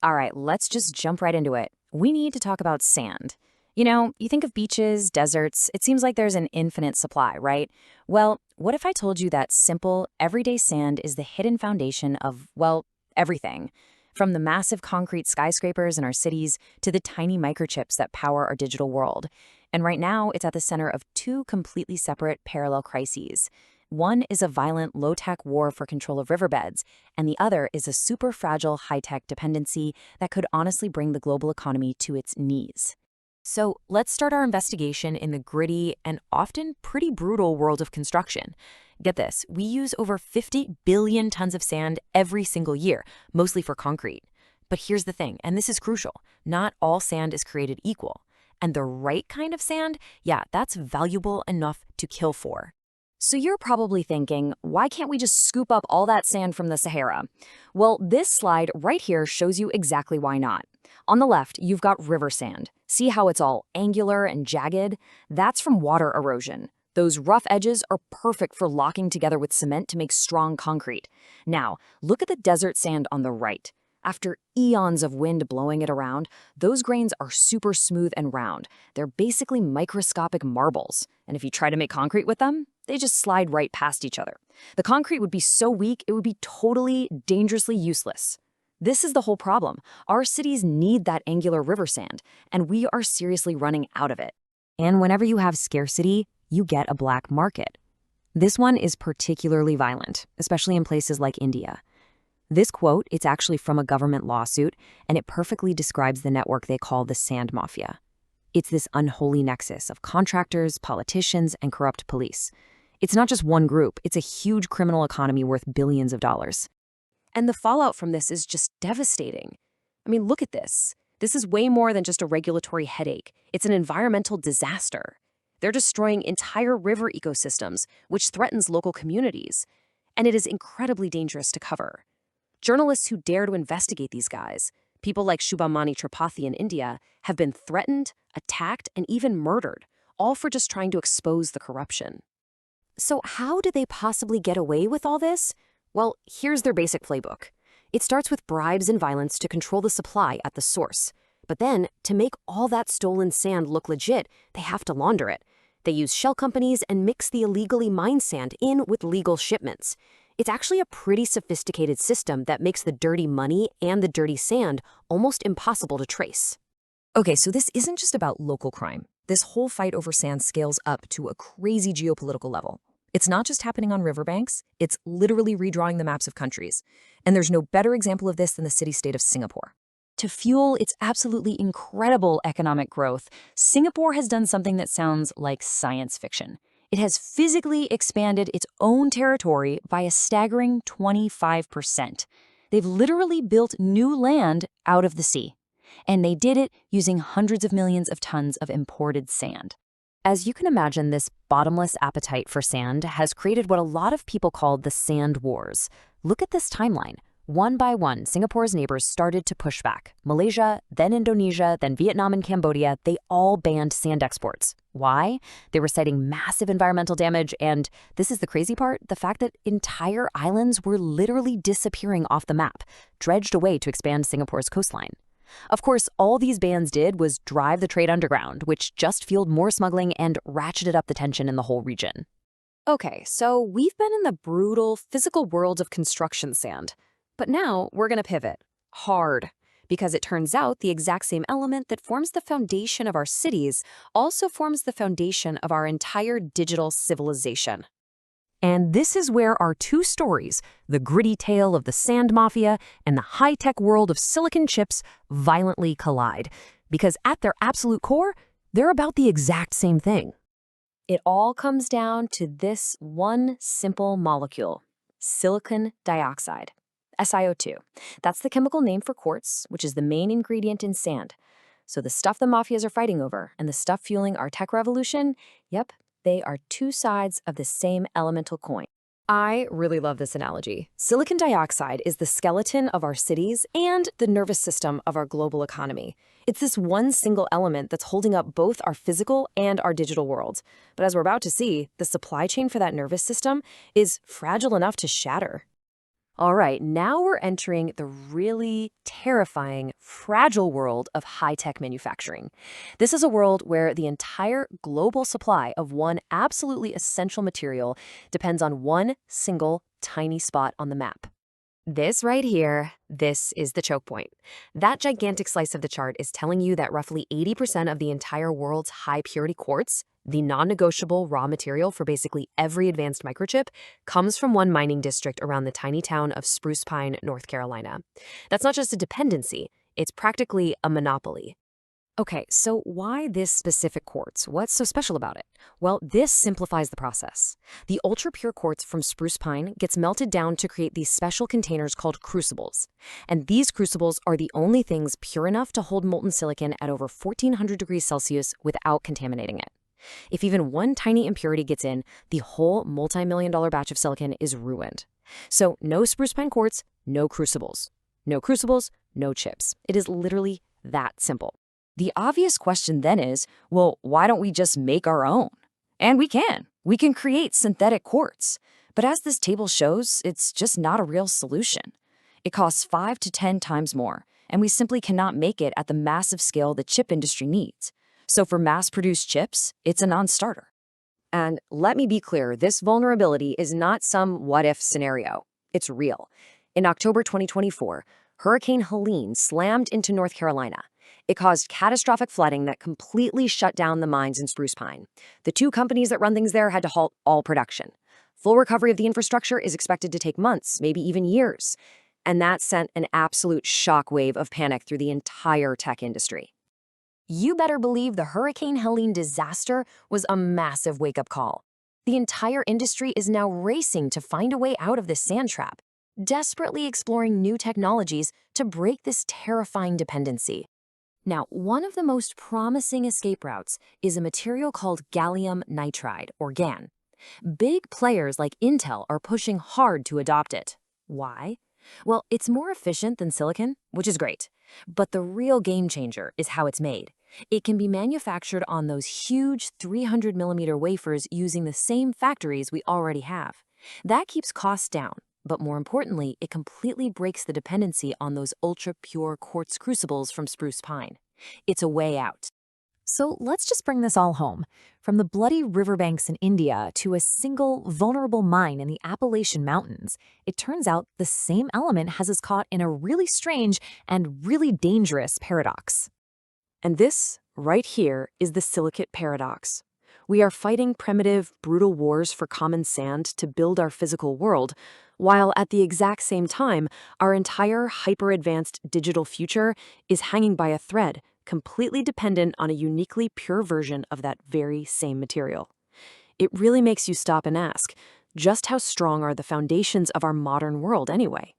All right, let's just jump right into it. We need to talk about sand. You think of beaches, deserts, it seems like there's an infinite supply, right? Well, what if I told you that simple, everyday sand is the hidden foundation of, well, everything? From the massive concrete skyscrapers in our cities to the tiny microchips that power our digital world. And right now, it's at the center of two completely separate parallel crises. One is a violent, low-tech war for control of riverbeds, and the other is a super fragile, high-tech dependency that could honestly bring the global economy to its knees. So let's start our investigation in the gritty and often pretty brutal world of construction. Get this, we use over 50 billion tons of sand every single year, mostly for concrete. But here's the thing, and this is crucial, not all sand is created equal. And the right kind of sand, yeah, that's valuable enough to kill for. So you're probably thinking, why can't we just scoop up all that sand from the Sahara? Well, this slide right here shows you exactly why not. On the left, you've got river sand. See how it's all angular and jagged? That's from water erosion. Those rough edges are perfect for locking together with cement to make strong concrete. Now, look at the desert sand on the right. After eons of wind blowing it around, those grains are super smooth and round. They're basically microscopic marbles. And if you try to make concrete with them, they just slide right past each other. The concrete would be so weak, it would be totally, dangerously useless. This is the whole problem. Our cities need that angular river sand, and we are seriously running out of it. And whenever you have scarcity, you get a black market. This one is particularly violent, especially in places like India. This quote, it's actually from a government lawsuit, and it perfectly describes the network they call the sand mafia. It's this unholy nexus of contractors, politicians, and corrupt police. It's not just one group, it's a huge criminal economy worth billions of dollars. And the fallout from this is just devastating. I mean, look at this. This is way more than just a regulatory headache. It's an environmental disaster. They're destroying entire river ecosystems, which threatens local communities. And it is incredibly dangerous to cover. Journalists who dare to investigate these guys, people like Shubhamani Tripathi in India, have been threatened, attacked, and even murdered, all for just trying to expose the corruption. So how do they possibly get away with all this? Well, here's their basic playbook. It starts with bribes and violence to control the supply at the source. But then, to make all that stolen sand look legit, they have to launder it. They use shell companies and mix the illegally mined sand in with legal shipments. It's actually a pretty sophisticated system that makes the dirty money and the dirty sand almost impossible to trace. Okay, so this isn't just about local crime. This whole fight over sand scales up to a crazy geopolitical level. It's not just happening on riverbanks, it's literally redrawing the maps of countries. And there's no better example of this than the city-state of Singapore. To fuel its absolutely incredible economic growth, Singapore has done something that sounds like science fiction. It has physically expanded its own territory by a staggering 25%. They've literally built new land out of the sea. And they did it using hundreds of millions of tons of imported sand. As you can imagine, this bottomless appetite for sand has created what a lot of people call the sand wars. Look at this timeline. One by one, Singapore's neighbors started to push back. Malaysia, then Indonesia, then Vietnam and Cambodia, they all banned sand exports. Why? They were citing massive environmental damage and, this is the crazy part, the fact that entire islands were literally disappearing off the map, dredged away to expand Singapore's coastline. Of course, all these bans did was drive the trade underground, which just fueled more smuggling and ratcheted up the tension in the whole region. Okay, so we've been in the brutal, physical world of construction sand. But now we're going to pivot hard, because it turns out the exact same element that forms the foundation of our cities also forms the foundation of our entire digital civilization. And this is where our two stories, the gritty tale of the sand mafia and the high-tech world of silicon chips, violently collide. Because at their absolute core, they're about the exact same thing. It all comes down to this one simple molecule, silicon dioxide. SiO2. That's the chemical name for quartz, which is the main ingredient in sand. So the stuff the mafias are fighting over and the stuff fueling our tech revolution, yep, they are two sides of the same elemental coin. I really love this analogy. Silicon dioxide is the skeleton of our cities and the nervous system of our global economy. It's this one single element that's holding up both our physical and our digital worlds. But as we're about to see, the supply chain for that nervous system is fragile enough to shatter. All right, now we're entering the really terrifying, fragile world of high-tech manufacturing. This is a world where the entire global supply of one absolutely essential material depends on one single tiny spot on the map. This right here, this is the choke point. That gigantic slice of the chart is telling you that roughly 80% of the entire world's high purity quartz, the non-negotiable raw material for basically every advanced microchip, comes from one mining district around the tiny town of Spruce Pine, North Carolina. That's not just a dependency, it's practically a monopoly. Okay, so why this specific quartz? What's so special about it? Well, this simplifies the process. The ultra-pure quartz from spruce pine gets melted down to create these special containers called crucibles. And these crucibles are the only things pure enough to hold molten silicon at over 1400 degrees Celsius without contaminating it. If even one tiny impurity gets in, the whole multi-million-dollar batch of silicon is ruined. So no spruce pine quartz, no crucibles. No crucibles, no chips. It is literally that simple. The obvious question then is, well, why don't we just make our own? And we can. We can create synthetic quartz. But as this table shows, it's just not a real solution. It costs 5 to 10 times more, and we simply cannot make it at the massive scale the chip industry needs. So for mass-produced chips, it's a non-starter. And let me be clear, this vulnerability is not some what-if scenario. It's real. In October 2024, Hurricane Helene slammed into North Carolina. It caused catastrophic flooding that completely shut down the mines in Spruce Pine. The two companies that run things there had to halt all production. Full recovery of the infrastructure is expected to take months, maybe even years. And that sent an absolute shockwave of panic through the entire tech industry. You better believe the Hurricane Helene disaster was a massive wake-up call. The entire industry is now racing to find a way out of this sand trap, desperately exploring new technologies to break this terrifying dependency. Now, one of the most promising escape routes is a material called gallium nitride, or GaN. Big players like Intel are pushing hard to adopt it. Why? Well, it's more efficient than silicon, which is great. But the real game changer is how it's made. It can be manufactured on those huge 300mm wafers using the same factories we already have. That keeps costs down. But more importantly, it completely breaks the dependency on those ultra-pure quartz crucibles from spruce pine. It's a way out. So let's just bring this all home. From the bloody riverbanks in India to a single vulnerable mine in the Appalachian Mountains, it turns out the same element has us caught in a really strange and really dangerous paradox. And this, right here, is the silicate paradox. We are fighting primitive, brutal wars for common sand to build our physical world, while at the exact same time, our entire hyper-advanced digital future is hanging by a thread, completely dependent on a uniquely pure version of that very same material. It really makes you stop and ask, just how strong are the foundations of our modern world anyway?